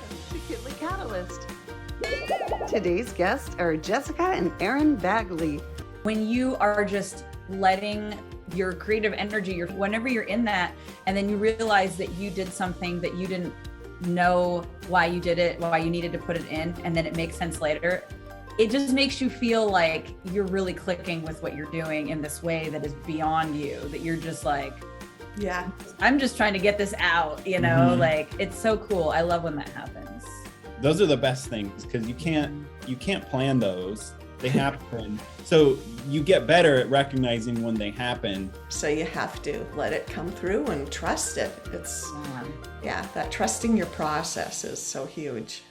to KidLit Catalyst. Today's guests are Jessixa and Aaron Bagley. When you are just letting your creative energy, whenever you're in that, and then you realize that you did something that you didn't know why you did it, why you needed to put it in, and then it makes sense later, it just makes you feel like you're really clicking with what you're doing in this way that is beyond you, that you're just like, yeah, I'm just trying to get this out, you know, like it's so cool. I love when that happens. Those are the best things because you can't plan those. They happen. So you get better at recognizing when they happen. So you have to let it come through and trust it. It's, that trusting your process is so huge.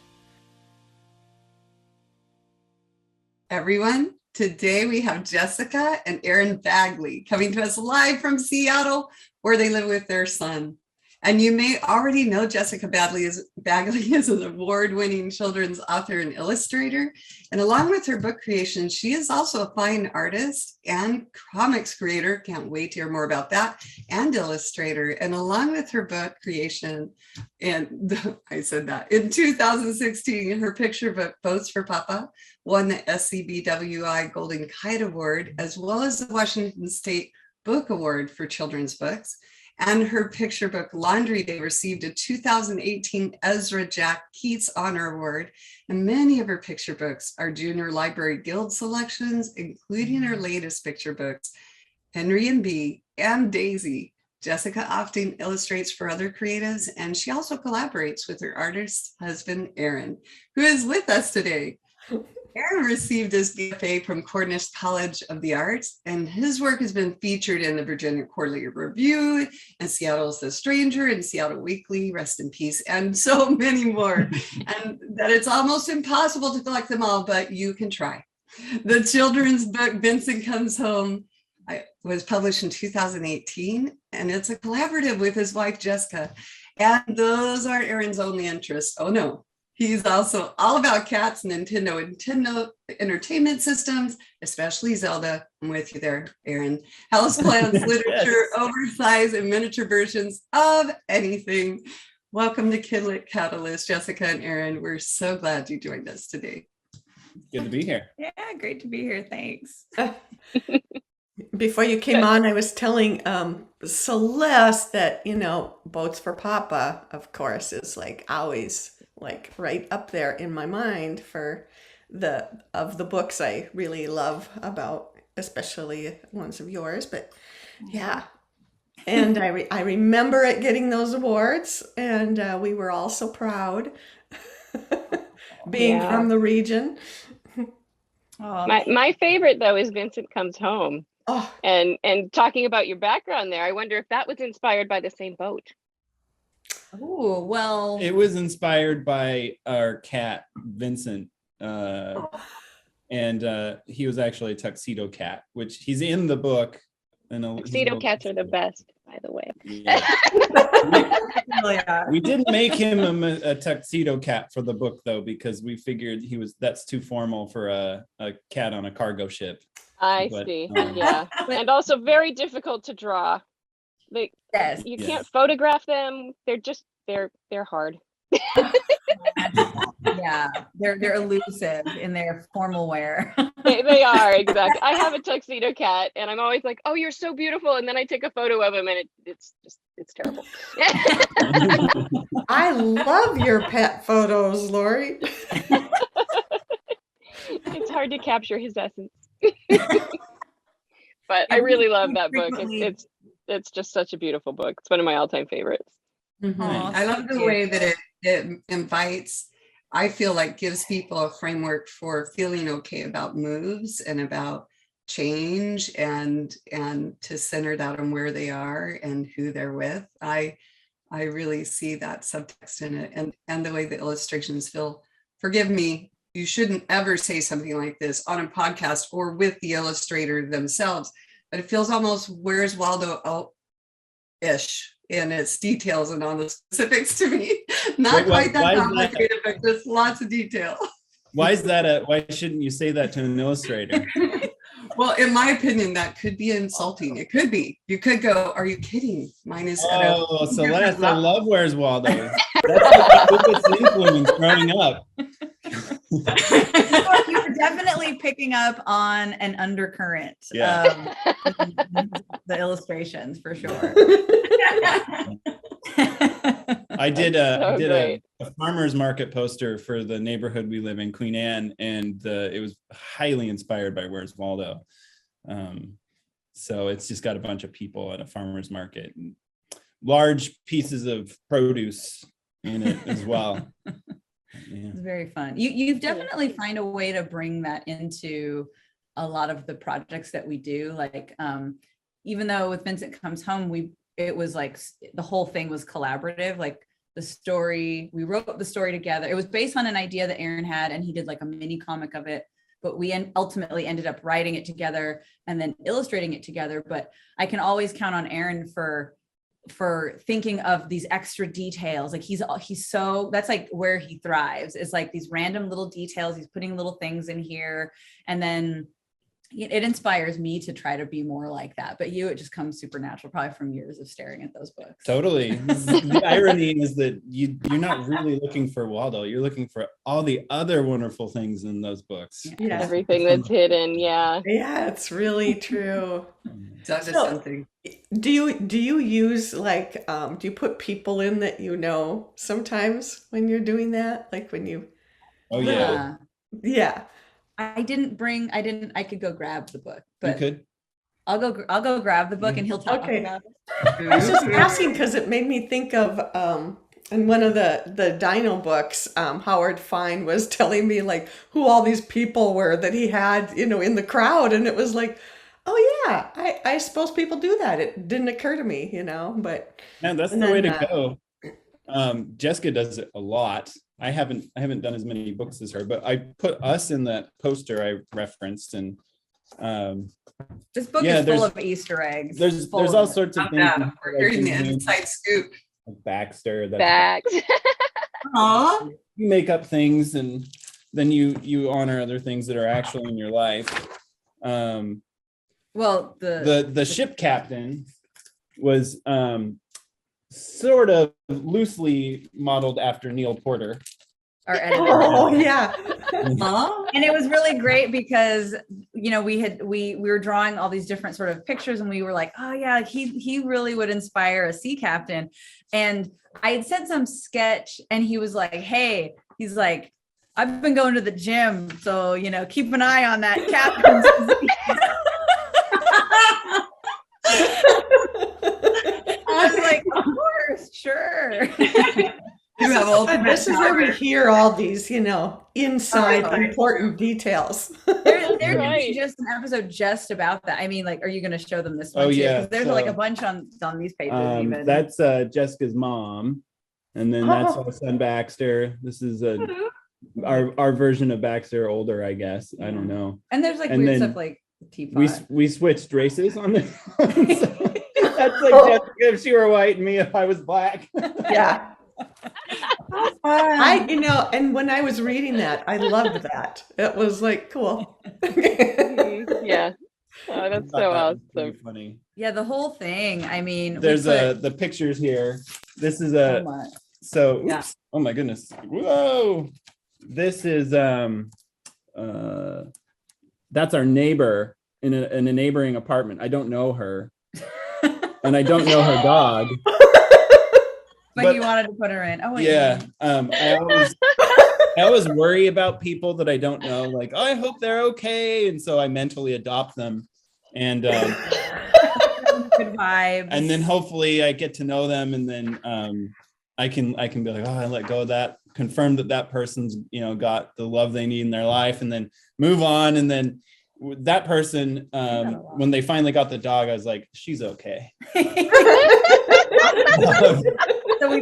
Everyone, today we have Jessixa and Aaron Bagley coming to us live from Seattle, where they live with their son. And you may already know Jessixa Bagley is an award-winning children's author and illustrator. And along with her book creation, she is also a fine artist and comics creator. Can't wait to hear more about that. And illustrator. And along with her book creation, and I said that, in 2016, her picture book, Boats for Papa, won the SCBWI Golden Kite Award, as well as the Washington State Book Award for children's books. And her picture book, Laundry Day, received a 2018 Ezra Jack Keats Honor Award. And many of her picture books are Junior Library Guild selections, including her latest picture books, Henry and Bee and Daisy. Jessixa often illustrates for other creatives, and she also collaborates with her artist husband, Aaron, who is with us today. Aaron received his BFA from Cornish College of the Arts, and his work has been featured in the Virginia Quarterly Review, and Seattle's The Stranger, and Seattle Weekly, rest in peace, and so many more. And that it's almost impossible to collect them all, but you can try. The children's book, Vincent Comes Home, was published in 2018, and it's a collaborative with his wife, Jessica. And those aren't Aaron's only interests. Oh, no. He's also all about cats, Nintendo entertainment systems, especially Zelda. I'm with you there, Aaron. Houseplants, literature, oversized and miniature versions of anything. Welcome to KidLit Catalyst, Jessixa and Aaron. We're so glad you joined us today. Good to be here. Yeah, great to be here. Thanks. Before you came on, I was telling Celeste that, Boats for Papa, of course, is like always like right up there in my mind for the books I really love about, especially ones of yours. But yeah, and I remember it getting those awards, and we were all so proud being from the region. My favorite though is Vincent Comes Home. Oh. And talking about your background there, I wonder if that was inspired by the same boat. Oh, well, it was inspired by our cat, Vincent. And he was actually a tuxedo cat, which he's in the book. Tuxedo cats are the best, by the way. Yeah. We didn't make him a tuxedo cat for the book, though, because we figured that's too formal for a cat on a cargo ship. I see. Yeah. And also very difficult to draw. You can't photograph them. They're hard. Yeah, they're elusive in their formal wear. They are, exactly. I have a tuxedo cat, and I'm always like, "Oh, you're so beautiful," and then I take a photo of him, and it's terrible. I love your pet photos, Laurie. It's hard to capture his essence. But I really love that book. It's just such a beautiful book. It's one of my all-time favorites. Mm-hmm. I love the way that it invites, I feel like gives people a framework for feeling okay about moves and about change and to center that on where they are and who they're with. I really see that subtext in it, and the way the illustrations feel. Forgive me, you shouldn't ever say something like this on a podcast or with the illustrator themselves, but it feels almost Where's Waldo-ish in its details and on the specifics to me. Not quite that complicated, but just lots of detail. Why is that? Why shouldn't you say that to an illustrator? Well, in my opinion, that could be insulting. It could be. You could go, "Are you kidding?" Mine is at Oh, a Celeste, I love Where's Waldo. That's my biggest influence growing up. You're definitely picking up on an undercurrent. Yeah. The illustrations for sure. I did So great. a farmer's market poster for the neighborhood we live in, Queen Anne, and it was highly inspired by Where's Waldo. So it's just got a bunch of people at a farmer's market and large pieces of produce in it as well. Yeah. It's very fun. You've definitely find a way to bring that into a lot of the projects that we do. Like, even though with Vincent Comes Home, it was like the whole thing was collaborative. Like the story, we wrote the story together. It was based on an idea that Aaron had, and he did like a mini comic of it. But we ultimately ended up writing it together and then illustrating it together. But I can always count on Aaron for thinking of these extra details. Like he's so, that's like where he thrives, is like these random little details. He's putting little things in here, and then it inspires me to try to be more like that. But it just comes supernatural, probably from years of staring at those books. Totally. The irony is that you're not really looking for Waldo. You're looking for all the other wonderful things in those books. Yeah. Everything that's hidden. Yeah. Yeah, it's really true. That is So- something. Do you use like do you put people in that you know sometimes when you're doing that? Like when you Oh yeah, yeah. I could go grab the book, you but could. I'll go grab the book and he'll talk Okay. about it. I was just asking because it made me think of in one of the Dino books, Howard Fine was telling me like who all these people were that he had, in the crowd, and it was like, oh yeah, I suppose people do that. It didn't occur to me, but Man, that's and the way then, to go. Jessica does it a lot. I haven't done as many books as her, but I put us in that poster I referenced, and This book Yeah, is full there's- of Easter eggs. there's Full of all it. sorts of Not things. that. like We're hearing the in inside scoop. Baxter that Bags. Aw. you make up things, and then you honor other things that are actually in your life. Well, The ship captain was sort of loosely modeled after Neil Porter. our editor. oh yeah, Aw. And it was really great because we were drawing all these different sort of pictures, and we were like, oh yeah, he really would inspire a sea captain. And I had said some sketch, and he was like, hey, he's like, I've been going to the gym, so keep an eye on that captain. I was like, of course, sure. You have all and this is where we hear all these, inside Right. important details. There could be Right. just an episode just about that. I mean, like, are you going to show them this one Oh, too? yeah. 'Cause there's So, like a bunch on these pages even. That's Jessica's mom, and then that's our son Baxter. This is our version of Baxter, older, I guess. I don't know. And there's like and weird then stuff like the teapot. We switched races on this. That's like Jessica if she were white and me if I was black. Yeah. And when I was reading that, I loved that. It was like cool. Yeah. Oh, that's so That was pretty awesome. funny. Yeah, the whole thing. I mean, There's the pictures here. This is so much. so Yeah. oops. Oh my goodness. Whoa. This is that's our neighbor in a neighboring apartment. I don't know her. And I don't know her dog. But you wanted to put her in. Oh wait, Yeah. I always worry about people that I don't know, like, oh, I hope they're okay. And so I mentally adopt them. And good vibes. and then hopefully I get to know them, and then I can be like, oh, I let go of that, confirm that person's got the love they need in their life, and then move on. And then that person, when they finally got the dog, I was like, she's okay. So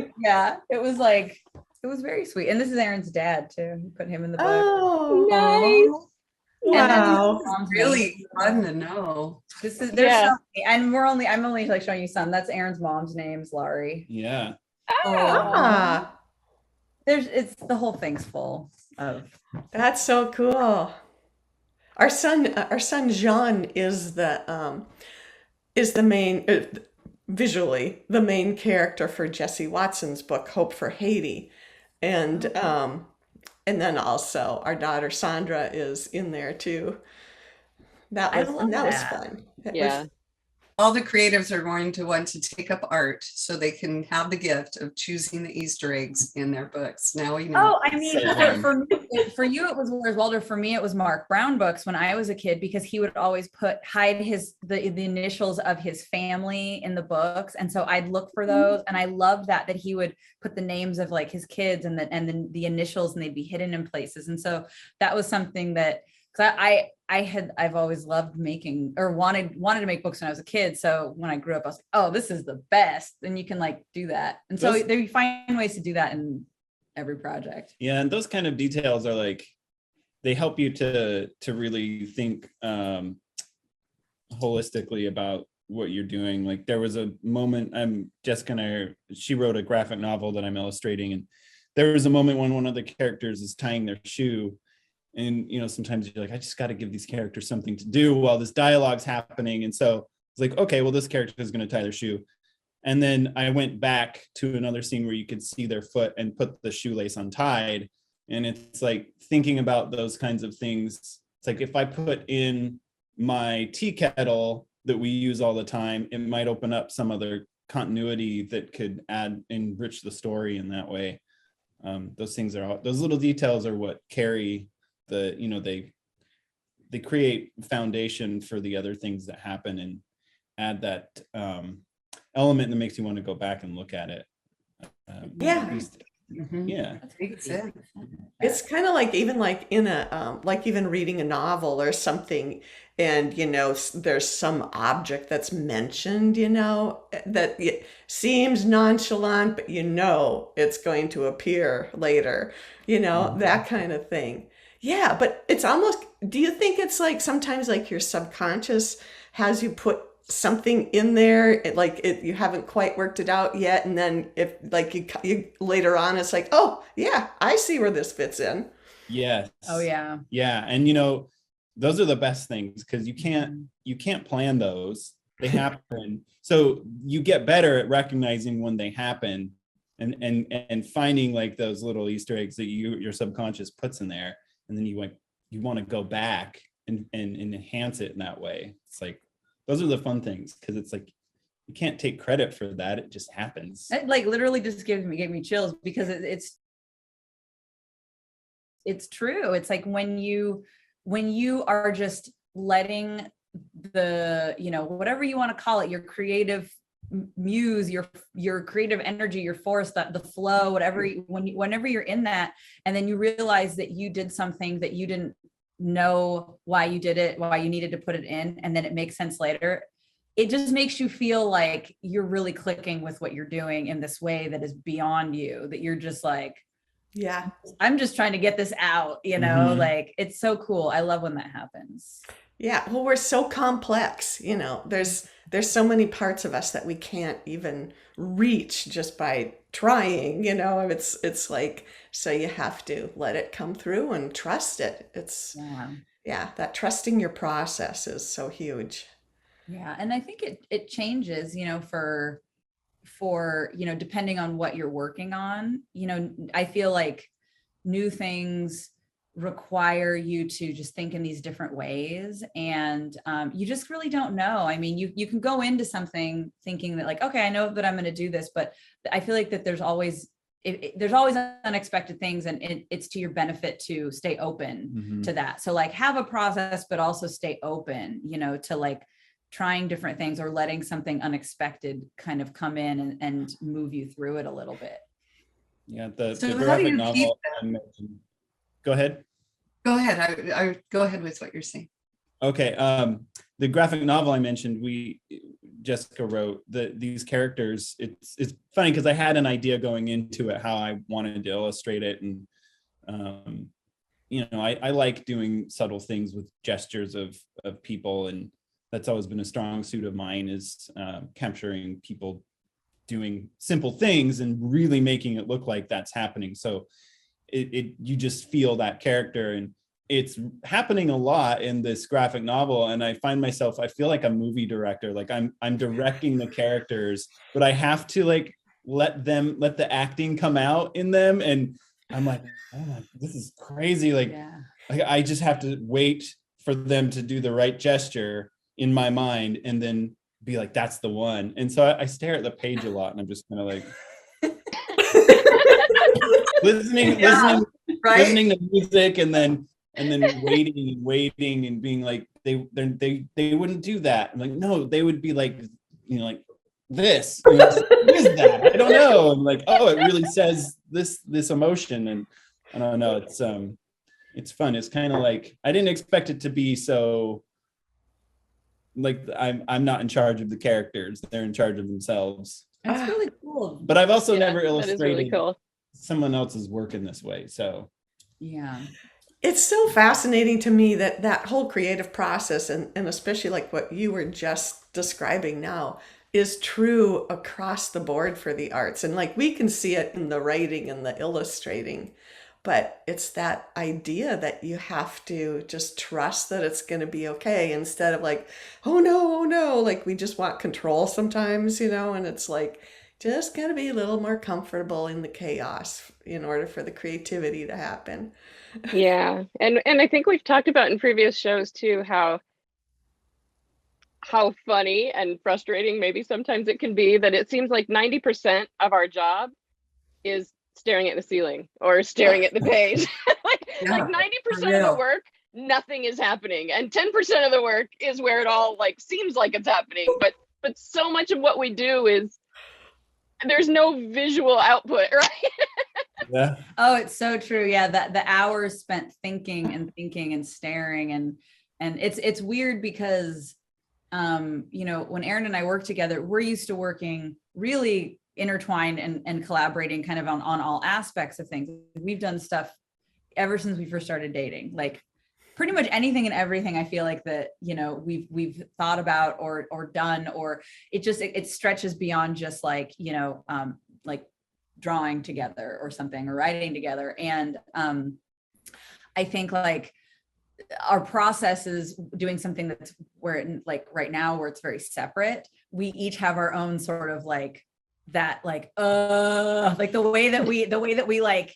it was very sweet. And this is Aaron's dad too. He put him in the book. Oh, Nice. wow. Mom's Really fun to know. This is Yeah. I'm only like showing you some. That's Aaron's mom's name's Laurie. Yeah. Ah, It's the whole thing's full of. that's so cool. our son Jean is the main visually the main character for Jesse Watson's book Hope for Haiti, and then also our daughter Sandra is in there too. I love That was that. fun. Yeah. All the creatives are going to want to take up art so they can have the gift of choosing the Easter eggs in their books. Now we know. Oh, I mean, for you, it was Where's Waldo. For me, it was Mark Brown books when I was a kid, because he would always hide the initials of his family in the books. And so I'd look for those. And I loved that he would put the names of like his kids and the initials, and they'd be hidden in places. And so that was something that, because I've always loved making, or wanted to make books when I was a kid. So when I grew up, I was like, oh, this is the best. And you can like do that. And so they find ways to do that in every project. Yeah, and those kind of details are like, they help you to really think holistically about what you're doing. Like there was a moment, Jessica and she wrote a graphic novel that I'm illustrating, and there was a moment when one of the characters is tying their shoe. And, you know, sometimes you're like, I just got to give these characters something to do while this dialogue's happening. And so it's like, okay, well, this character is going to tie their shoe. And then I went back to another scene where you could see their foot and put the shoelace untied. And it's like thinking about those kinds of things. It's like if I put in my tea kettle that we use all the time, it might open up some other continuity that could enrich the story in that way. Those little details are what carry they create foundation for the other things that happen, and add that element that makes you want to go back and look at it. Yeah. Yeah. It's kind of like even like in a like even reading a novel or something, and there's some object that's mentioned, that it seems nonchalant, but it's going to appear later, that kind of thing. Yeah, but it's almost, do you think it's like sometimes like your subconscious has you put something in there, you haven't quite worked it out yet, and then if like you later on it's like, oh yeah, I see where this fits in. Yes. Oh yeah. Yeah, and those are the best things, because you can't plan those. They happen. So you get better at recognizing when they happen, and finding like those little Easter eggs that your subconscious puts in there. And then you want to go back and enhance it in that way. It's like, those are the fun things, because it's like, you can't take credit for that. It just happens. It like literally just gave me chills, because it's true. It's like when you are just letting the, whatever you want to call it, your creative muse, your creative energy, your force, the flow, whatever, whenever you're in that, and then you realize that you did something that you didn't know why you did it, why you needed to put it in, and then it makes sense later. It just makes you feel like you're really clicking with what you're doing in this way that is beyond you, that you're just like, yeah, I'm just trying to get this out, like it's so cool. I love when that happens. Yeah, well, we're so complex, there's so many parts of us that we can't even reach just by trying, it's like, so you have to let it come through and trust it. Yeah, that trusting your process is so huge. Yeah, and I think it changes, for depending on what you're working on. I feel like new things require you to just think in these different ways, and you just really don't know. I mean, you can go into something thinking that like, okay, I know that I'm going to do this, but I feel like that there's always unexpected things, and it's to your benefit to stay open to that. So like have a process, but also stay open, to like trying different things, or letting something unexpected kind of come in and move you through it a little bit. Yeah, the So how do graphic you novel keep I mentioned. Go ahead. Go ahead. I go ahead with what you're saying. Okay. The graphic novel I mentioned, Jessica wrote these characters. It's funny because I had an idea going into it how I wanted to illustrate it, and I like doing subtle things with gestures of people, and that's always been a strong suit of mine, is capturing people doing simple things and really making it look like that's happening. So you just feel that character, and it's happening a lot in this graphic novel, and I find myself, I feel like a movie director. Like I'm directing the characters, but I have to like let the acting come out in them, and I'm like, oh my, this is crazy. Like, I just have to wait for them to do the right gesture in my mind, and then be like, that's the one. And so I stare at the page a lot, and I'm just kind of like listening to music, and then waiting and being like, they wouldn't do that. I'm like, no, they would be like, like this. What is that? I don't know. I'm like, oh, it really says this emotion, and I don't know. It's fun. It's kind of like, I didn't expect it to be so like I'm not in charge of the characters; they're in charge of themselves. That's really cool. But I've also never illustrated really cool. someone else's work in this way. So yeah. It's so fascinating to me that whole creative process, and especially like what you were just describing now, is true across the board for the arts. And like we can see it in the writing and the illustrating, but it's that idea that you have to just trust that it's going to be okay, instead of like, oh no, like we just want control sometimes, and it's like, just got to be a little more comfortable in the chaos in order for the creativity to happen. Yeah. And I think we've talked about in previous shows too, how funny and frustrating maybe sometimes it can be that it seems like 90% of our job is staring at the ceiling or staring at the page. like 90% of the work, nothing is happening. And 10% of the work is where it all like seems like it's happening. But so much of what we do is there's no visual output, right? Yeah. Oh, it's so true. Yeah, that the hours spent thinking and staring, and it's weird because when Aaron and I work together, we're used to working really intertwined and collaborating kind of on all aspects of things. We've done stuff ever since we first started dating, like pretty much anything and everything. I feel like that, we've thought about or done, or it stretches beyond just like, like drawing together or something, or writing together. And I think like our process is doing something that's where like right now where it's very separate. We each have our own sort of like that, like the way that we like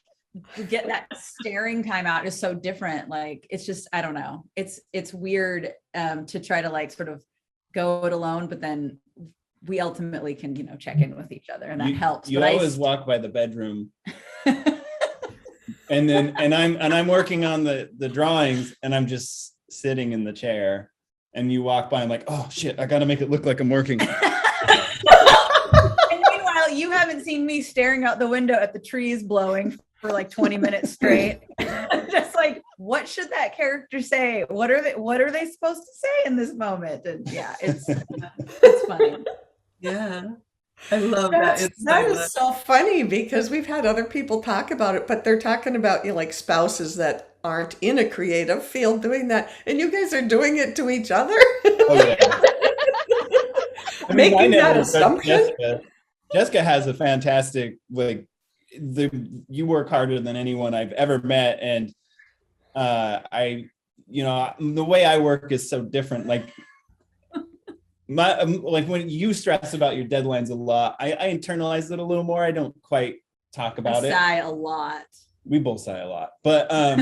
get that staring time out is so different. Like, it's just, I don't know. It's weird to try to like sort of go it alone, but then we ultimately can, check in with each other, and that helps. You always walk by the bedroom and I'm working on the drawings, and I'm just sitting in the chair, and you walk by, I'm like, oh shit, I got to make it look like I'm working. And meanwhile, you haven't seen me staring out the window at the trees blowing for like 20 minutes straight. Just like, what should that character say? What are they supposed to say in this moment? And yeah, it's funny. Yeah. I love that. That is so funny, because we've had other people talk about it, but they're talking about like spouses that aren't in a creative field doing that, and you guys are doing it to each other. Oh, yeah. Making that assumption. Jessica has a fantastic, like, you work harder than anyone I've ever met, and the way I work is so different. Like, like when you stress about your deadlines a lot, I internalize it a little more. I don't quite talk about it. Sigh a lot. We both sigh a lot, but I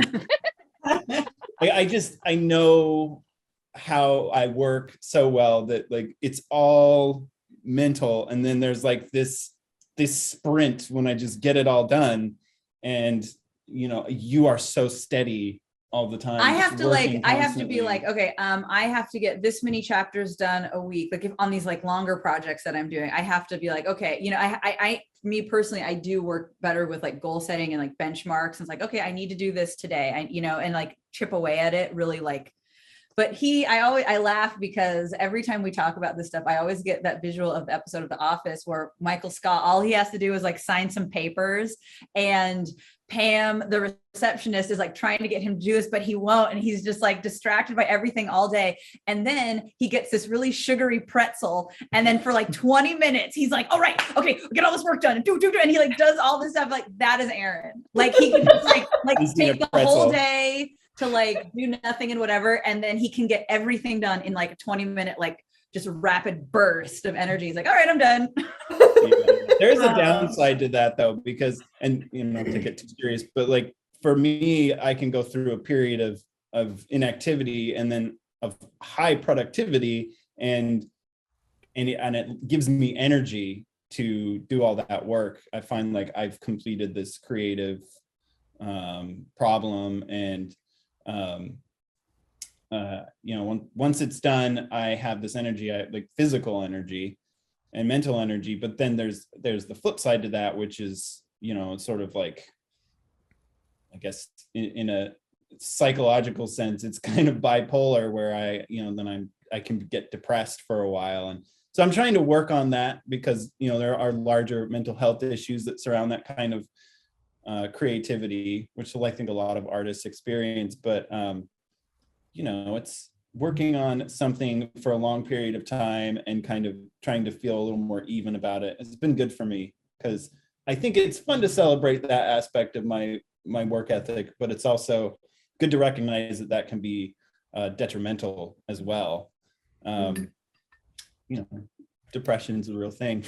know how I work so well that like it's all mental, and then there's like this sprint when I just get it all done, and you are so steady all the time. I have to be like, okay, I have to get this many chapters done a week. Like if on these like longer projects that I'm doing, I have to be like, okay, me personally, I do work better with like goal setting and like benchmarks. And it's like, okay, I need to do this today. And like chip away at it really like, but I laugh because every time we talk about this stuff, I always get that visual of the episode of The Office where Michael Scott, all he has to do is like sign some papers, and Pam, the receptionist, is like trying to get him to do this, but he won't. And he's just like distracted by everything all day. And then he gets this really sugary pretzel. And then for like 20 minutes, he's like, all right, okay, get all this work done. Do. And he like does all this stuff. Like, that is Aaron. Like he can just like take the whole day, to like do nothing and whatever. And then he can get everything done in like a 20-minute, like just rapid burst of energy. He's like, all right, I'm done. Yeah. There's a downside to that though, because, and you know, to get too serious, but like for me, I can go through a period of inactivity and then of high productivity, and it gives me energy to do all that work. I find like I've completed this creative problem, and you know, once it's done, I have this energy, like physical energy and mental energy. But then there's the flip side to that, which is, you know, sort of like, I guess in a psychological sense, it's kind of bipolar, where I can get depressed for a while. And so I'm trying to work on that, because, you know, there are larger mental health issues that surround that kind of creativity, which I think a lot of artists experience. But you know, it's working on something for a long period of time and kind of trying to feel a little more even about it. It's been good for me, because I think it's fun to celebrate that aspect of my work ethic, but it's also good to recognize that can be detrimental as well. You know, depression's a real thing.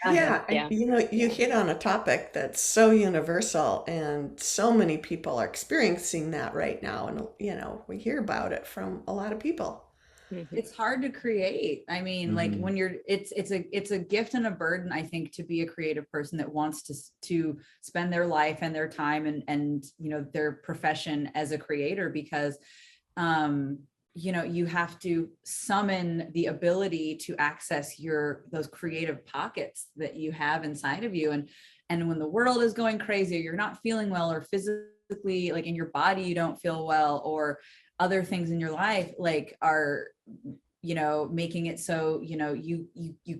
Yeah, and you know, you hit on a topic that's so universal, and so many people are experiencing that right now. And you know, we hear about it from a lot of people. It's hard to create. I mean, like when you're, it's a gift and a burden, I think, to be a creative person that wants to spend their life and their time and you know, their profession as a creator, because you know, you have to summon the ability to access those creative pockets that you have inside of you. And when the world is going crazy, or you're not feeling well, or physically, like in your body, you don't feel well, or other things in your life, like are, you know, making it so, you know, you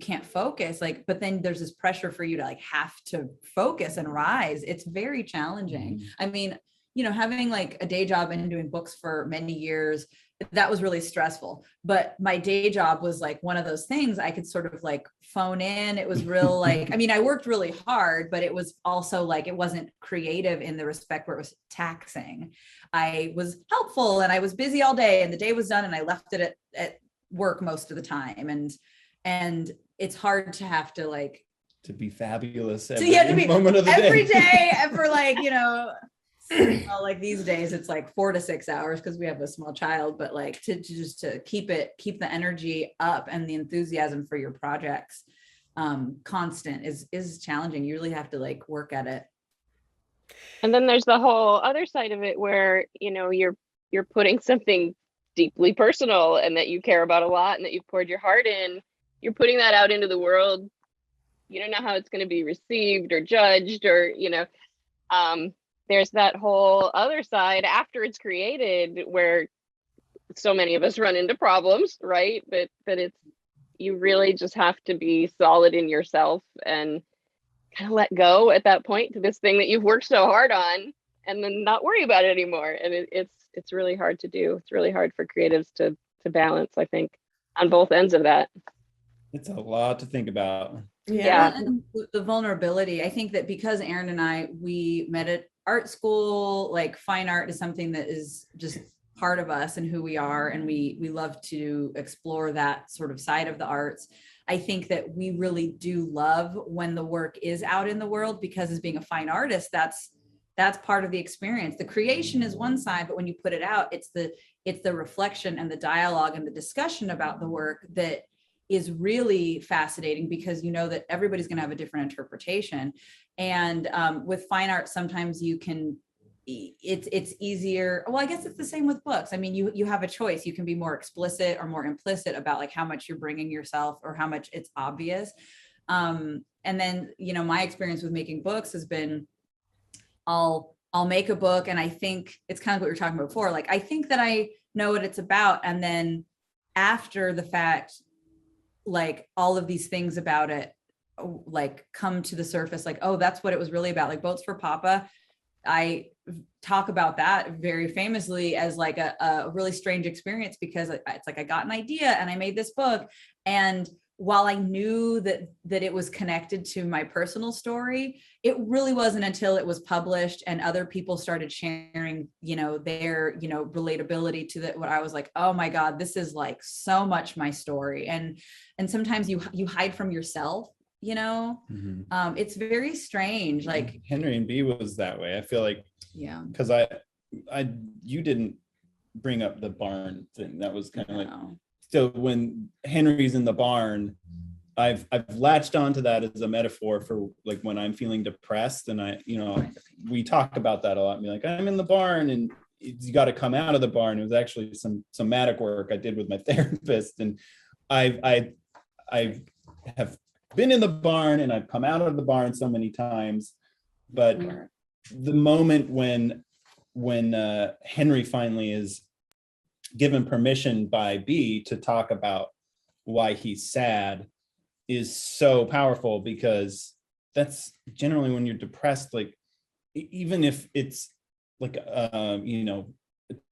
can't focus, like, but then there's this pressure for you to like have to focus and rise. It's very challenging. I mean, you know, having like a day job and doing books for many years, that was really stressful. But my day job was like one of those things I could sort of like phone in. It was real, like, I mean, I worked really hard, but it was also like, it wasn't creative in the respect where it was taxing. I was helpful and I was busy all day, and the day was done and I left it at work most of the time. And it's hard to have to like, to be fabulous every moment of the every day. For like, you know, like these days it's like 4 to 6 hours because we have a small child, but like to just to keep the energy up and the enthusiasm for your projects constant is challenging. You really have to like work at it. And then there's the whole other side of it where, you know, you're putting something deeply personal and that you care about a lot and that you've poured your heart in. You're putting that out into the world. You don't know how it's going to be received or judged, or, you know, there's that whole other side after it's created where so many of us run into problems, right? But it's, you really just have to be solid in yourself and kind of let go at that point to this thing that you've worked so hard on, and then not worry about it anymore. And it's really hard to do. It's really hard for creatives to balance, I think, on both ends of that. It's a lot to think about. Yeah. And the vulnerability, I think that because Aaron and I, we met at art school, like fine art is something that is just part of us and who we are. And we love to explore that sort of side of the arts. I think that we really do love when the work is out in the world, because as being a fine artist, that's part of the experience. The creation is one side, but when you put it out, it's the reflection and the dialogue and the discussion about the work that is really fascinating, because you know that everybody's going to have a different interpretation. And with fine art, sometimes you can, it's easier. Well, I guess it's the same with books. I mean, you have a choice. You can be more explicit or more implicit about like how much you're bringing yourself or how much it's obvious. And then, you know, my experience with making books has been, I'll make a book, and I think it's kind of what we were talking about before. Like, I think that I know what it's about. And then after the fact, like all of these things about it, like come to the surface, like, oh, that's what it was really about. Like Boats for Papa, I talk about that very famously as like a really strange experience, because it's like I got an idea and I made this book, and while I knew that it was connected to my personal story, it really wasn't until it was published and other people started sharing, their, relatability to that, what I was like, oh my God, this is like so much my story. And sometimes you hide from yourself, it's very strange. Like Henry and B was that way. I feel like, yeah, because you didn't bring up the barn thing. That was kind of like, so when Henry's in the barn, I've latched onto that as a metaphor for like when I'm feeling depressed, and we talk about that a lot. And be like, I'm in the barn, and you got to come out of the barn. It was actually some somatic work I did with my therapist, and I have been in the barn and I've come out of the barn so many times, but the moment when Henry finally is given permission by B to talk about why he's sad is so powerful, because that's generally when you're depressed, like even if it's like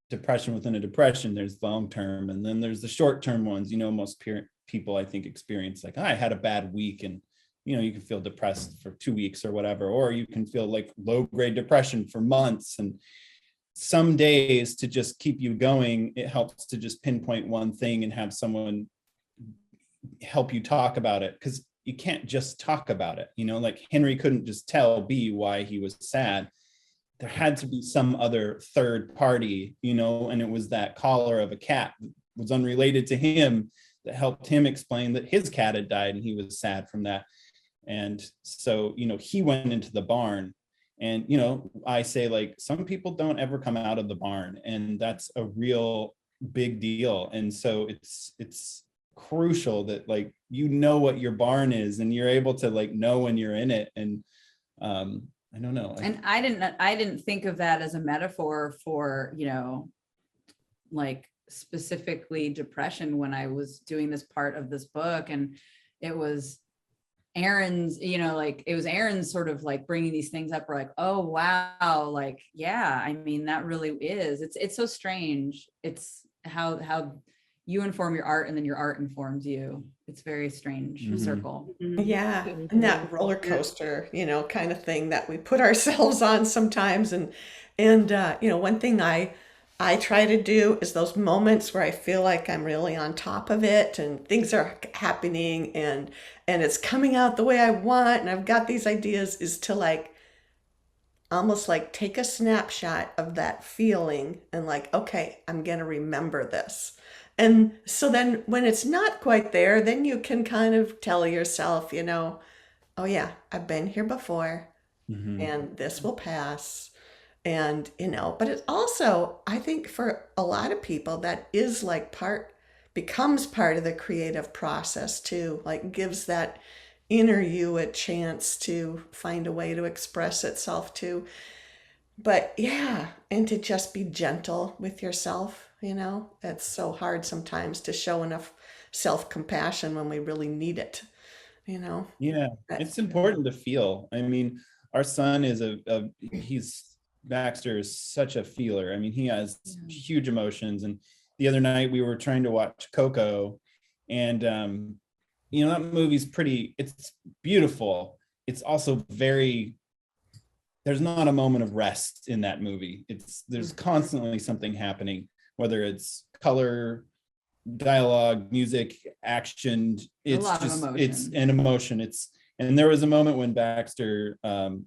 depression within a depression, there's long term and then there's the short term ones. Most people I think experience like, I had a bad week, and you can feel depressed for 2 weeks or whatever, or you can feel like low grade depression for months. And some days, to just keep you going, it helps to just pinpoint one thing and have someone help you talk about it, because you can't just talk about it. Like Henry couldn't just tell B why he was sad. There had to be some other third party, and it was that collar of a cat that was unrelated to him that helped him explain that his cat had died and he was sad from that. And so, he went into the barn. And, I say, like, some people don't ever come out of the barn, and that's a real big deal. And so it's crucial that, like, what your barn is, and you're able to, like, know when you're in it. And I don't know. And I didn't think of that as a metaphor for, like specifically depression when I was doing this part of this book. And it was Aaron's, it was Aaron's sort of like bringing these things up. We're like, oh, wow. Like, yeah, I mean, that really is, it's so strange. It's how you inform your art and then your art informs you. It's very strange circle. Yeah. And that roller coaster, kind of thing that we put ourselves on sometimes. And one thing I try to do is those moments where I feel like I'm really on top of it and things are happening and it's coming out the way I want, and I've got these ideas, is to like almost like take a snapshot of that feeling and like, okay, I'm going to remember this. And so then when it's not quite there, then you can kind of tell yourself, oh yeah, I've been here before and this will pass. And, but it's also, I think for a lot of people, that is like becomes part of the creative process too, like gives that inner you a chance to find a way to express itself too. But yeah, and to just be gentle with yourself, it's so hard sometimes to show enough self-compassion when we really need it, Yeah, it's important to feel. I mean, our son is Baxter is such a feeler. I mean, he has huge emotions. And the other night we were trying to watch Coco, and that movie's it's beautiful. It's also there's not a moment of rest in that movie. There's constantly something happening, whether it's color, dialogue, music, action. It's it's an emotion. And there was a moment when Baxter,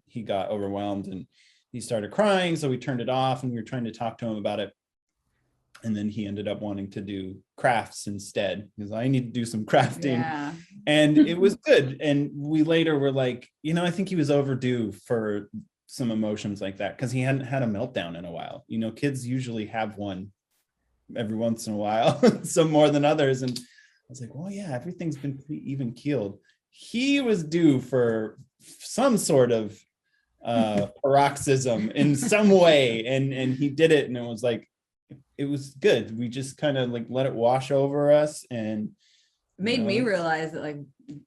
he got overwhelmed and he started crying. So we turned it off and we were trying to talk to him about it. And then he ended up wanting to do crafts instead, because I need to do some crafting. Yeah. And it was good. And we later were like, I think he was overdue for some emotions like that, because he hadn't had a meltdown in a while. Kids usually have one every once in a while, some more than others. And I was like, well, yeah, everything's been pretty even keeled. He was due for some sort of paroxysm in some way, and he did it, and it was good. We just kind of like let it wash over us, and made me realize that, like,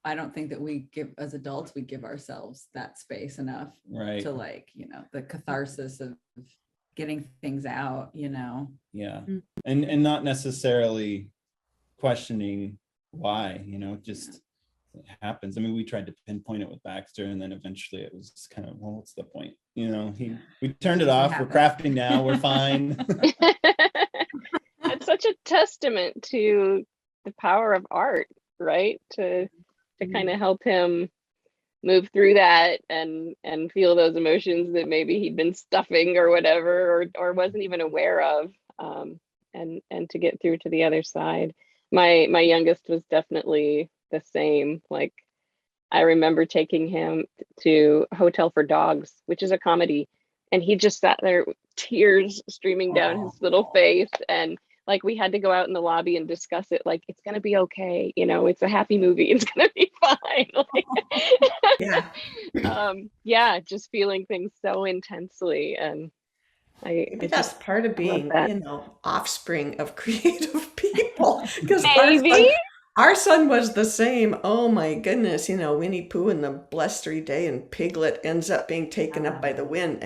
I don't think that we as adults we give ourselves that space enough, right, to like, the catharsis of getting things out, Yeah. And not necessarily questioning why, just it happens. I mean, we tried to pinpoint it with Baxter, and then eventually it was just kind of, well, what's the point? We turned it off. We're crafting now. We're fine. It's such a testament to the power of art, right? To kind of help him move through that and feel those emotions that maybe he'd been stuffing or whatever, or wasn't even aware of, and to get through to the other side. My youngest was definitely the same. Like, I remember taking him to Hotel for Dogs, which is a comedy, and he just sat there with tears streaming down his little face, and like we had to go out in the lobby and discuss it. Like, it's gonna be okay, it's a happy movie, it's gonna be fine. Yeah, just feeling things so intensely, and Maybe that's part of being, offspring of creative people. Because our son was the same. Oh my goodness, Winnie Pooh and the Blustery Day, and Piglet ends up being taken up by the wind,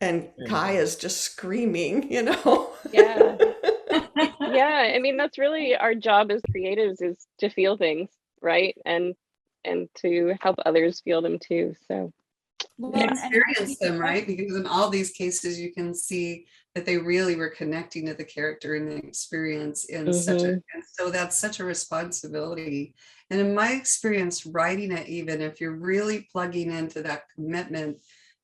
and Kai is just screaming, Yeah. Yeah, I mean, that's really our job as creatives, is to feel things, right? And to help others feel them too. So experience them, right? Because in all these cases, you can see that they really were connecting to the character and the experience in and so that's such a responsibility. And in my experience, writing it, even if you're really plugging into that commitment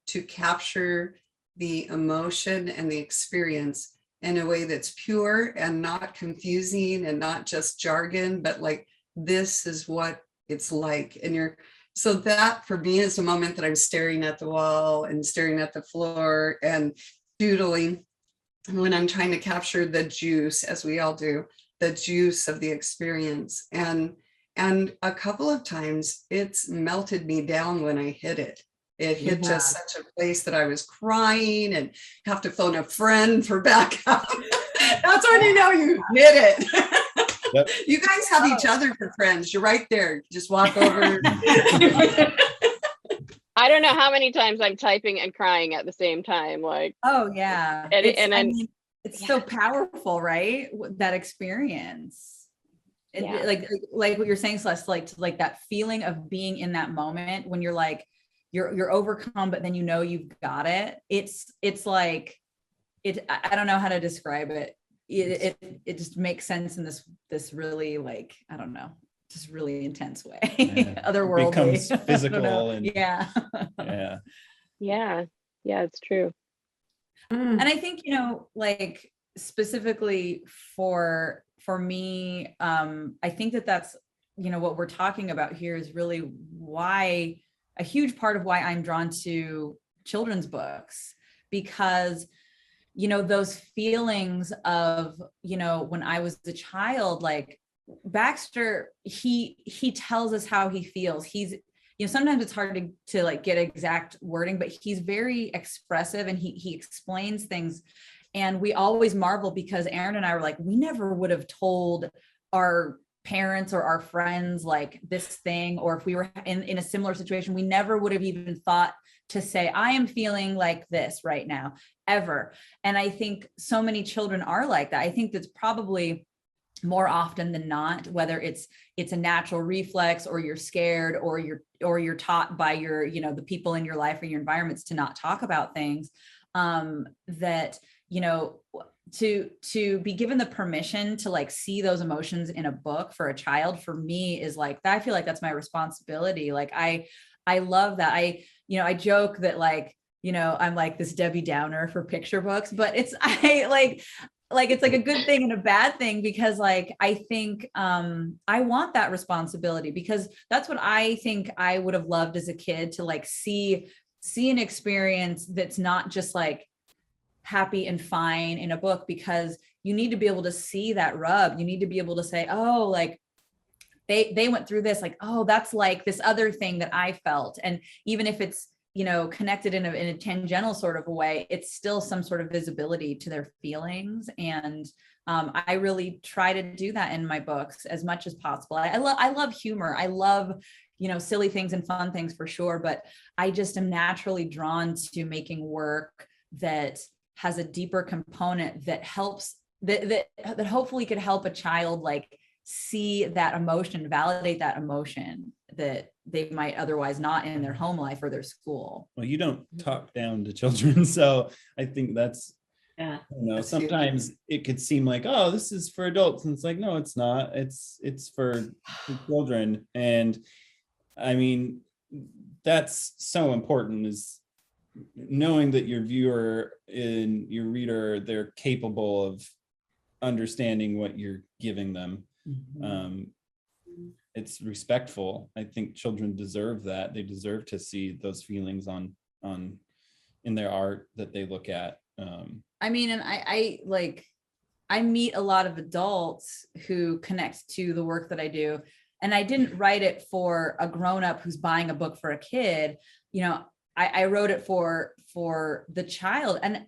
to capture the emotion and the experience in a way that's pure and not confusing and not just jargon, but like, this is what it's like. And so that for me is a moment that I'm staring at the wall and staring at the floor and doodling when I'm trying to capture the juice, as we all do, the juice of the experience. And a couple of times it's melted me down when I hit it. It hit just such a place that I was crying and have to phone a friend for backup. That's when you hit it. Yep. You guys have each other for friends. You're right there. Just walk over. I don't know how many times I'm typing and crying at the same time. Like, oh yeah, it's so powerful, right? That experience. Like what you're saying, Celeste, like that feeling of being in that moment when you're like, you're overcome, but then you've got it. It's like it. I don't know how to describe it. It just makes sense in this really, like, I don't know, just really intense way. Otherworldly. It becomes physical and yeah, it's true. And I think, like specifically for me, I think that's, what we're talking about here is really a huge part of why I'm drawn to children's books, because those feelings of, when I was a child, like Baxter, he tells us how he feels. He's, sometimes it's hard to like get exact wording, but he's very expressive and he explains things. And we always marvel because Aaron and I were like, we never would have told our parents or our friends like this thing, or if we were in a similar situation, we never would have even thought to say, I am feeling like this right now, ever. And I think so many children are like that. I think that's probably more often than not, whether it's a natural reflex, or you're scared, or you're taught by your, the people in your life or your environments to not talk about things, that, to be given the permission to like see those emotions in a book for a child, for me is like, I feel like that's my responsibility. Like, I love that. I joke that like, I'm like this Debbie Downer for picture books, but it's it's like a good thing and a bad thing, because like, I think, I want that responsibility, because that's what I think I would have loved as a kid, to like see an experience that's not just like happy and fine in a book, because you need to be able to see that rub. You need to be able to say, oh, like they went through this, like, oh, that's like this other thing that I felt. And even if it's, connected in a tangential sort of a way, it's still some sort of visibility to their feelings. And I really try to do that in my books as much as possible. I love humor. I love, silly things and fun things for sure, but I just am naturally drawn to making work that has a deeper component that helps, that hopefully could help a child like see that emotion, validate that emotion that they might otherwise not in their home life or their school. Well, you don't talk down to children. So I think that's, Yeah. you know, That's sometimes it could seem like, oh, this is for adults. And it's like, no, it's not. It's for children. And I mean, that's so important, is knowing that your viewer and your reader, they're capable of understanding what you're giving them. It's respectful. I think children deserve that. They deserve to see those feelings on in their art that they look at. I mean, and I meet a lot of adults who connect to the work that I do. And I didn't write it for a grown-up who's buying a book for a kid. You know, I wrote it for the child. And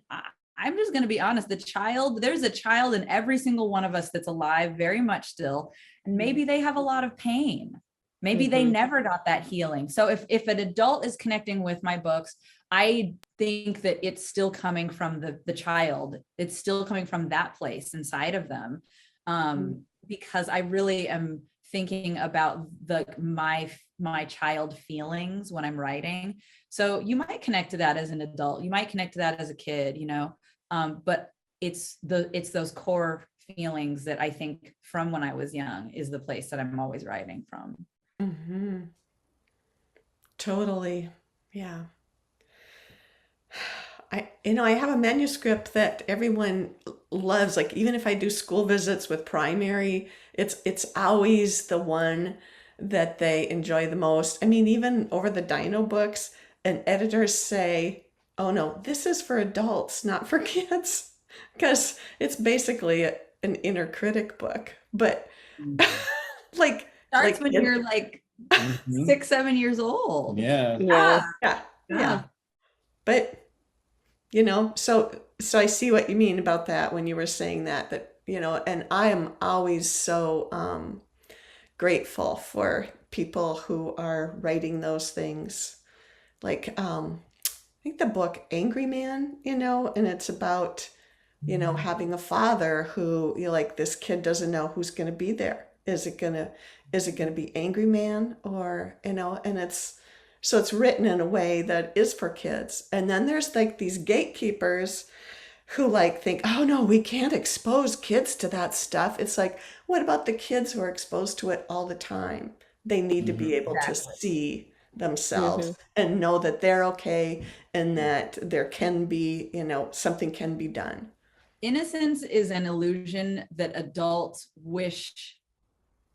I'm just going to be honest, there's a child in every single one of us that's alive very much still. And maybe they have a lot of pain. Maybe they never got that healing. So if an adult is connecting with my books, I think that it's still coming from the child. It's still coming from that place inside of them. Because I really am thinking about my child feelings when I'm writing. So you might connect to that as an adult. You might connect to that as a kid, you know, but it's those core feelings that I think from when I was young is the place that I'm always writing from. Totally. Yeah. I have a manuscript that everyone loves. Like, even if I do school visits with primary, it's always the one that they enjoy the most. I mean, even over the Dino books, and editors say, oh no, this is for adults, not for kids, because it's basically an inner critic book. But like, starts when you're like 6, 7 years old. Yeah. But you know, so I see what you mean about that when you were saying that, you know, and I am always so grateful for people who are writing those things. Like, I think the book Angry Man, you know, and it's about, you know, having a father who, you know, like, this kid doesn't know who's going to be there. Is it going to be Angry Man, or, you know, and it's written in a way that is for kids. And then there's like these gatekeepers who like think, oh no, we can't expose kids to that stuff. It's like, what about the kids who are exposed to it all the time? They need to be able to see themselves and know that they're okay, and that there can be, you know, something can be done. Innocence is an illusion that adults wish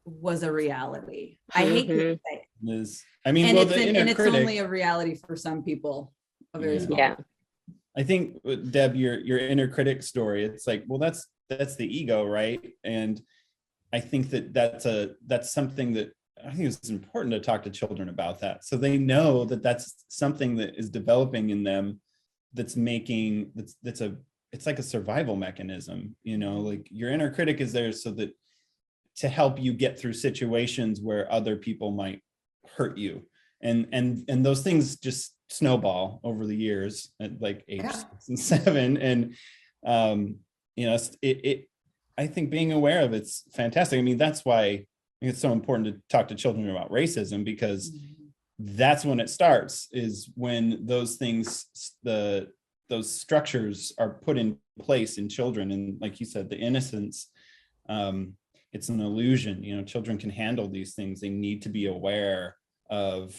was a reality. I hate to say it. I mean, it's only a reality for some people. A very small. Yeah. I think, Deb, your inner critic story, it's like, well, that's the ego, right? And I think that's something that I think it's important to talk to children about, that, so they know that that's something that is developing in them, it's like a survival mechanism, you know, like your inner critic is there so that to help you get through situations where other people might hurt you, and those things just snowball over the years at like age 6 and 7, and you know, I think being aware of it's fantastic. I mean, that's why I think it's so important to talk to children about racism, because that's when it starts, is when those things, those structures are put in place in children. And like you said, the innocence, it's an illusion. You know, children can handle these things. They need to be aware of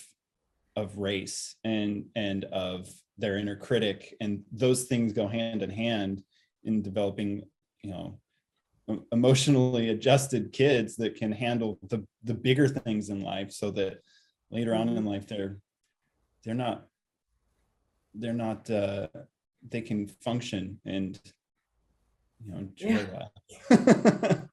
race and of their inner critic, and those things go hand in hand in developing, you know, emotionally adjusted kids that can handle the bigger things in life, so that later on in life they can function and, you know, enjoy that.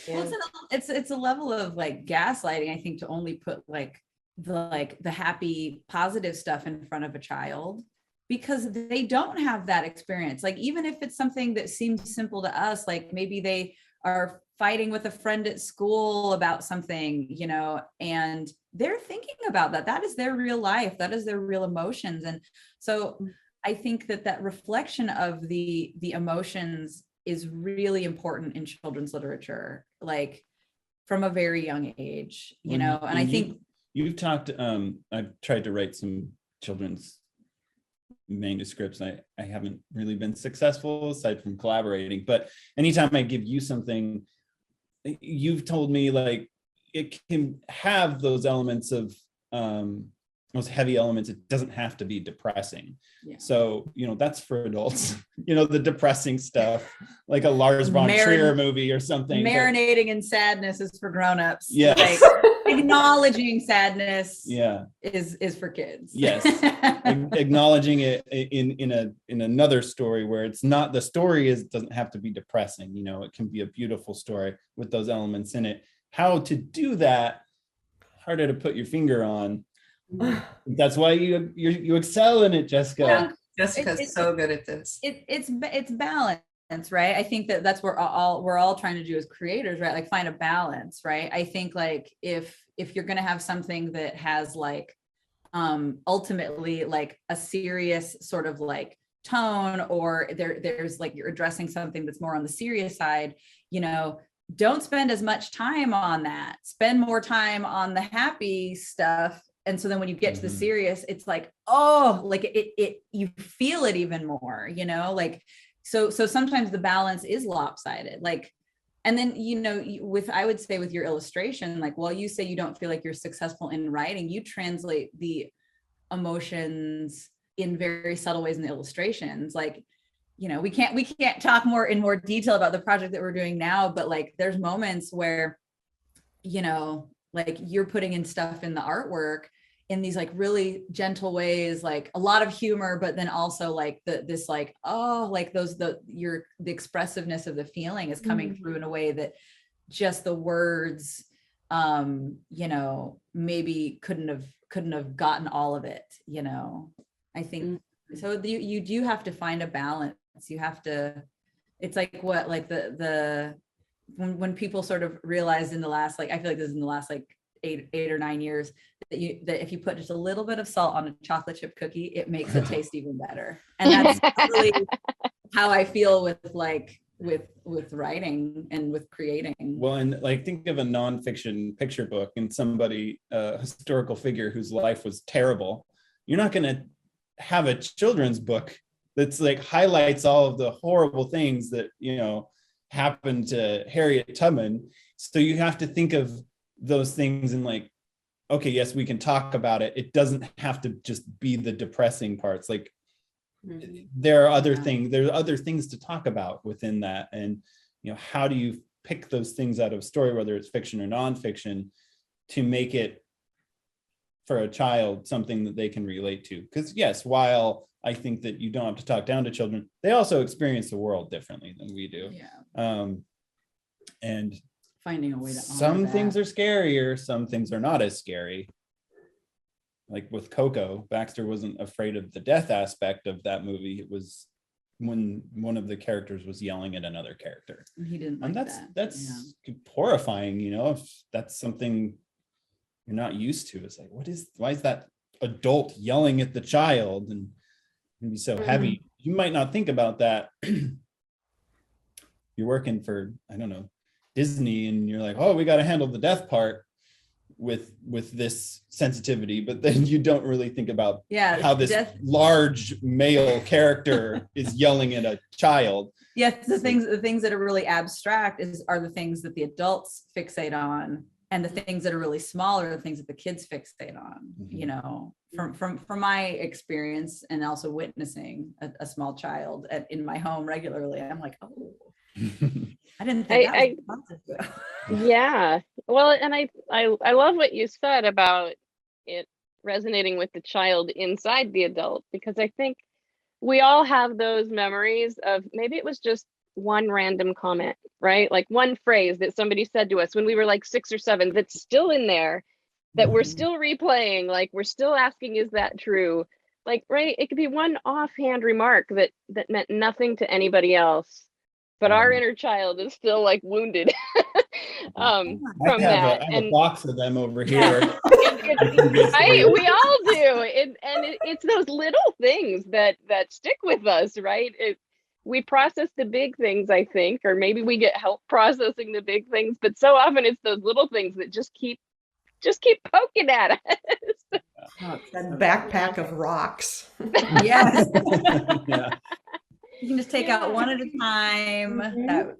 Well, it's a level of like gaslighting, I think, to only put like the happy positive stuff in front of a child, because they don't have that experience. Like, even if it's something that seems simple to us, like maybe they are fighting with a friend at school about something, you know, and they're thinking about that is their real life, that is their real emotions. And so I think that reflection of the emotions is really important in children's literature. Like, from a very young age, you Well, know, and I think you've talked, I've tried to write some children's manuscripts. I haven't really been successful aside from collaborating, but anytime I give you something, you've told me like it can have those elements of those heavy elements. It doesn't have to be depressing. Yeah. So, you know, that's for adults, you know, the depressing stuff, like a Lars von Trier movie or something. Marinating in sadness is for grownups. Yes. Like, acknowledging sadness is for kids. Yes. Acknowledging it in another story where it's not, the story doesn't have to be depressing, you know, it can be a beautiful story with those elements in it. How to do that, harder to put your finger on. That's why you excel in it, Jessica. Yeah. Jessica's so good at this. It's balance, right? I think that's where we're all trying to do as creators, right? Like find a balance, right? I think like if you're going to have something that has like ultimately like a serious sort of like tone, or there's like you're addressing something that's more on the serious side, you know, don't spend as much time on that. Spend more time on the happy stuff. And so then when you get to the serious, it's like, oh, like it you feel it even more, you know, like, so sometimes the balance is lopsided. Like, and then, you know, I would say with your illustration, like, well, you say you don't feel like you're successful in writing, you translate the emotions in very subtle ways in the illustrations. Like, you know, we can't talk in more detail about the project that we're doing now, but like, there's moments where, you know, like you're putting in stuff in the artwork in these like really gentle ways, like a lot of humor, but then also like this like, oh, like the expressiveness of the feeling is coming through in a way that just the words, you know, maybe couldn't have gotten all of it, you know. I think so you do have to find a balance. You have to, it's like what, like when people sort of realized in the last, like, I feel like this is in the last like 8 or 9 years, that if you put just a little bit of salt on a chocolate chip cookie, it makes it taste even better. And that's really how I feel with writing and with creating. Well, and like think of a nonfiction picture book and somebody, a historical figure whose life was terrible. You're not going to have a children's book that's like highlights all of the horrible things that, you know, happened to Harriet Tubman. So you have to think of those things and like, okay, yes, we can talk about it. It doesn't have to just be the depressing parts. Like there are other things to talk about within that. And, you know, how do you pick those things out of story, whether it's fiction or nonfiction, to make it for a child something that they can relate to? Because yes, while I think that you don't have to talk down to children, they also experience the world differently than we do. Yeah. And finding a way to some things are scarier, some things are not as scary. Like with Coco, Baxter wasn't afraid of the death aspect of that movie. It was when one of the characters was yelling at another character. He didn't like and that's horrifying, you know, if that's something you're not used to. It's like, why is that adult yelling at the child and be so heavy? You might not think about that. You're working for, I don't know, Disney, and you're like, oh, we got to handle the death part with this sensitivity, but then you don't really think about how this large male character is yelling at a child. Yes, the things that are really abstract are the things that the adults fixate on, and the things that are really small are the things that the kids fixate on. You know, from my experience and also witnessing a small child in my home regularly, I'm like, oh. I didn't think that was yeah. Well, and I love what you said about it resonating with the child inside the adult, because I think we all have those memories of maybe it was just one random comment, right? Like one phrase that somebody said to us when we were like 6 or 7 that's still in there, that we're still replaying, like we're still asking, is that true? Like, right, it could be one offhand remark that meant nothing to anybody else, but our inner child is still like wounded from that. I have a box of them over here. We all do. It's those little things that stick with us, right? we process the big things, I think, or maybe we get help processing the big things, but so often it's those little things that just keep poking at us. Oh, that backpack of rocks. Yes. Yeah. You can just take out one at a time.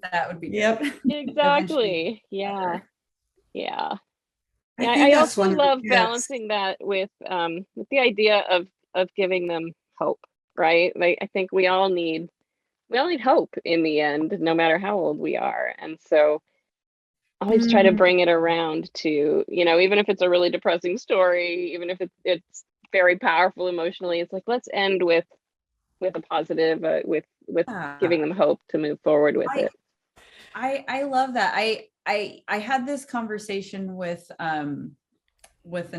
That would be Yep. good. Exactly. Yeah. Yeah. I Yeah, think I that's also one of the love gifts. balancing that with the idea of giving them hope, right? Like I think we all need hope in the end, no matter how old we are. And so always try to bring it around to, even if it's a really depressing story, even if it's very powerful emotionally, it's like, let's end with a positive, with giving them hope to move forward with it. I love that. I had this conversation with an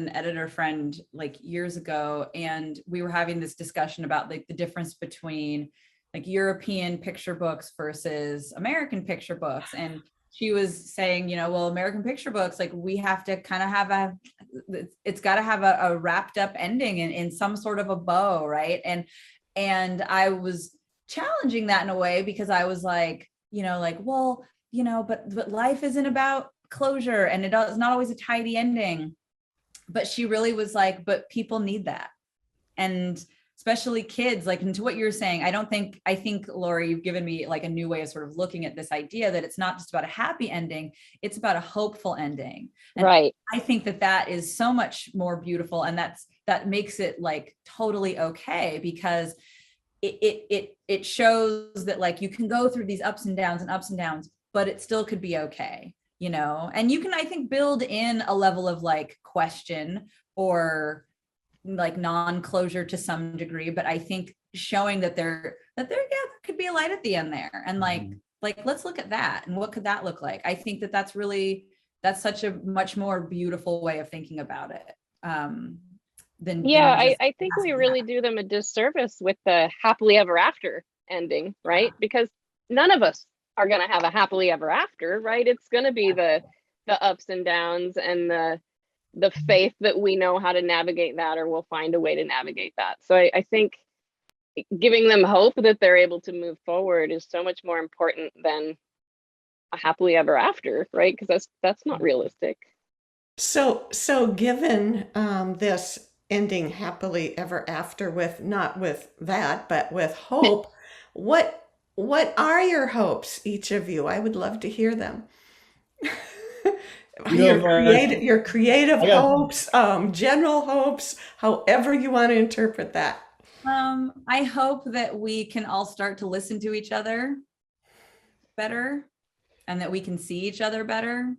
editor friend like years ago, and we were having this discussion about like the difference between like European picture books versus American picture books. And she was saying, well, American picture books, like we have to kind of have it's got to have a wrapped up ending in some sort of a bow, right? And I was challenging that in a way, because I was like, well, but life isn't about closure, and it's not always a tidy ending. But she really was like, but people need that. And especially kids, like into what you're saying, I think, Laurie, you've given me like a new way of sort of looking at this idea that it's not just about a happy ending, it's about a hopeful ending. And right. I think that is so much more beautiful. And that makes it like totally okay, because it shows that like you can go through these ups and downs, but it still could be okay, and you can, I think, build in a level of like question or like non-closure to some degree, but I think showing that there could be a light at the end there, and like let's look at that, and what could that look like? I think that's such a much more beautiful way of thinking about it. Than I think we really do them a disservice with the happily ever after ending, right? Because none of us are going to have a happily ever after, right? It's going to be the ups and downs, and the faith that we know how to navigate that, or we'll find a way to navigate that. So I think giving them hope that they're able to move forward is so much more important than a happily ever after, right? Because that's not realistic. So given this ending happily ever after, with not with that, but with hope, what are your hopes, each of you? I would love to hear them. Your creative hopes, general hopes, however you want to interpret that. I hope that we can all start to listen to each other better, and that we can see each other better.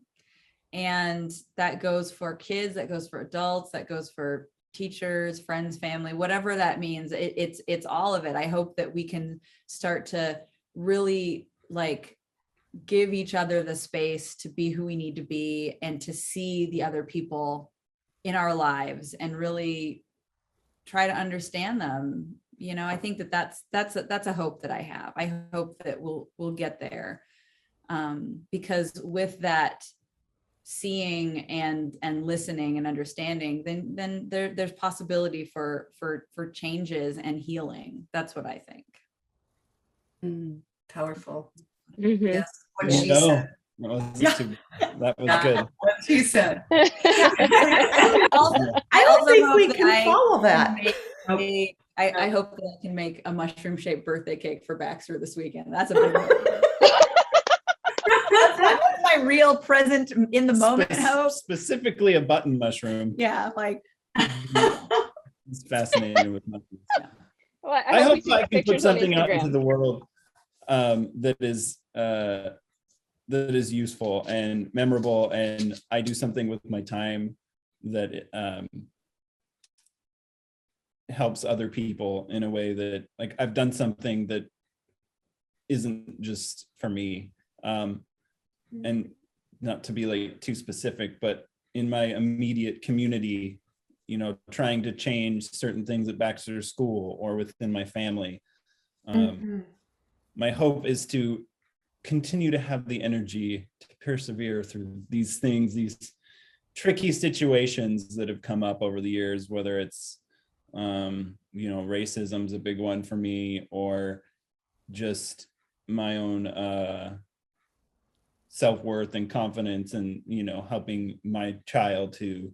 And that goes for kids, that goes for adults, that goes for teachers, friends, family, whatever that means. It's all of it. I hope that we can start to really like give each other the space to be who we need to be, and to see the other people in our lives and really try to understand them. I think that's a hope that I have. I hope that we'll get there, because with that seeing and listening and understanding, then there's possibility for changes and healing. That's what I think. Powerful. Mm-hmm. Yes, what she said. That was good. What she said. I also think we hope can follow that. I hope that I can make a mushroom-shaped birthday cake for Baxter this weekend. That's a big one. That's my real present in the moment. Specifically a button mushroom. Yeah, like it's fascinating with mushrooms. Yeah. Well, I hope I can put pictures on something out into Instagram. the world that is useful and memorable, and I do something with my time that helps other people in a way that, like, I've done something that isn't just for me, and not to be like too specific, but in my immediate community, trying to change certain things at Baxter School or within my family. My hope is to continue to have the energy to persevere through these things, these tricky situations that have come up over the years, whether it's racism's a big one for me, or just my own self-worth and confidence, and helping my child to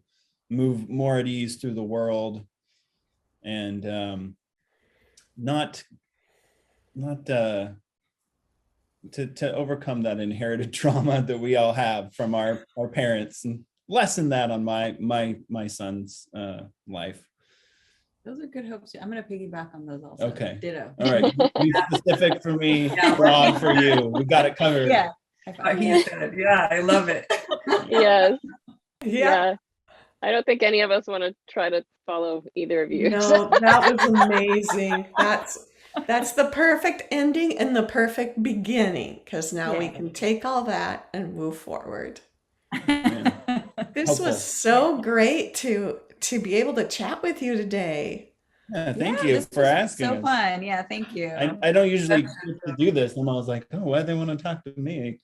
move more at ease through the world, and not to overcome that inherited trauma that we all have from our parents, and lessen that on my son's life. Those are good hopes. I'm going to piggyback on those also. Okay. Ditto. All right. Be specific for me, broad for you. We got it covered. Yeah. He said, yeah, I love it. Yes. Yeah. I don't think any of us want to try to follow either of you. No, that was amazing. That's the perfect ending and the perfect beginning, because now we can take all that and move forward. This Helpful. was so great to be able to chat with you today. Yeah, thank you for asking. So us. fun. Yeah, thank you. I don't usually get to do this, and I was like, oh, why do they want to talk to me?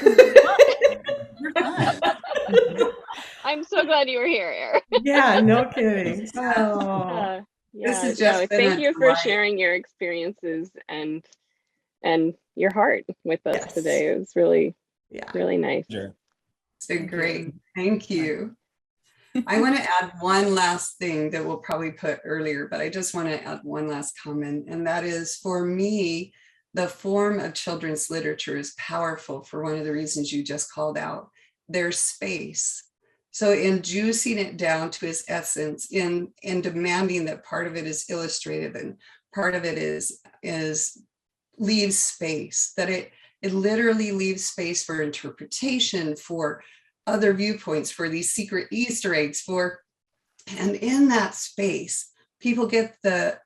You're fun. I'm so glad you were here, Aaron. Yeah, no kidding. Oh. This has just been thank a you for delight. sharing your experiences and your heart with us Yes. today. It was really Yeah. really nice. Sure. It's been great. Thank you. I want to add one last thing that we'll probably put earlier, but I just want to add one last comment. And that is, for me, the form of children's literature is powerful for one of the reasons you just called out. There's space. So in juicing it down to its essence, in demanding that part of it is illustrative and part of it is leaves space, that it literally leaves space for interpretation, for other viewpoints, for these secret Easter eggs, and in that space, people get the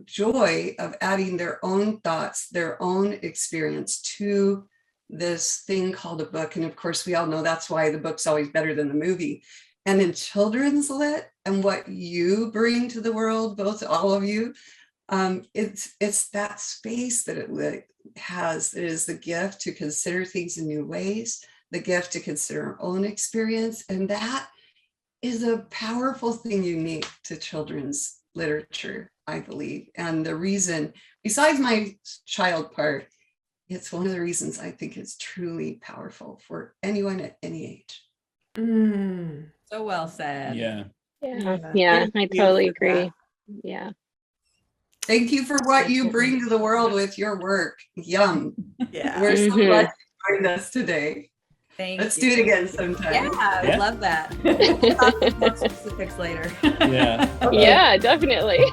joy of adding their own thoughts, their own experience to this thing called a book. And of course, we all know that's why the book's always better than the movie. And in children's lit and what you bring to the world, both all of you, it's that space that it has. It is the gift to consider things in new ways, the gift to consider our own experience. And that is a powerful thing unique to children's literature, I believe. And the reason, besides my child part, it's one of the reasons I think it's truly powerful for anyone at any age. So well said. Yeah. Yeah, I totally agree. Yeah. Thank you for what you bring to the world with your work. Yum. Yeah. We're so glad you joined us today. Let's do it again sometime. Yeah, I Yeah. love that. We'll talk more specifics later. Yeah. Yeah, definitely.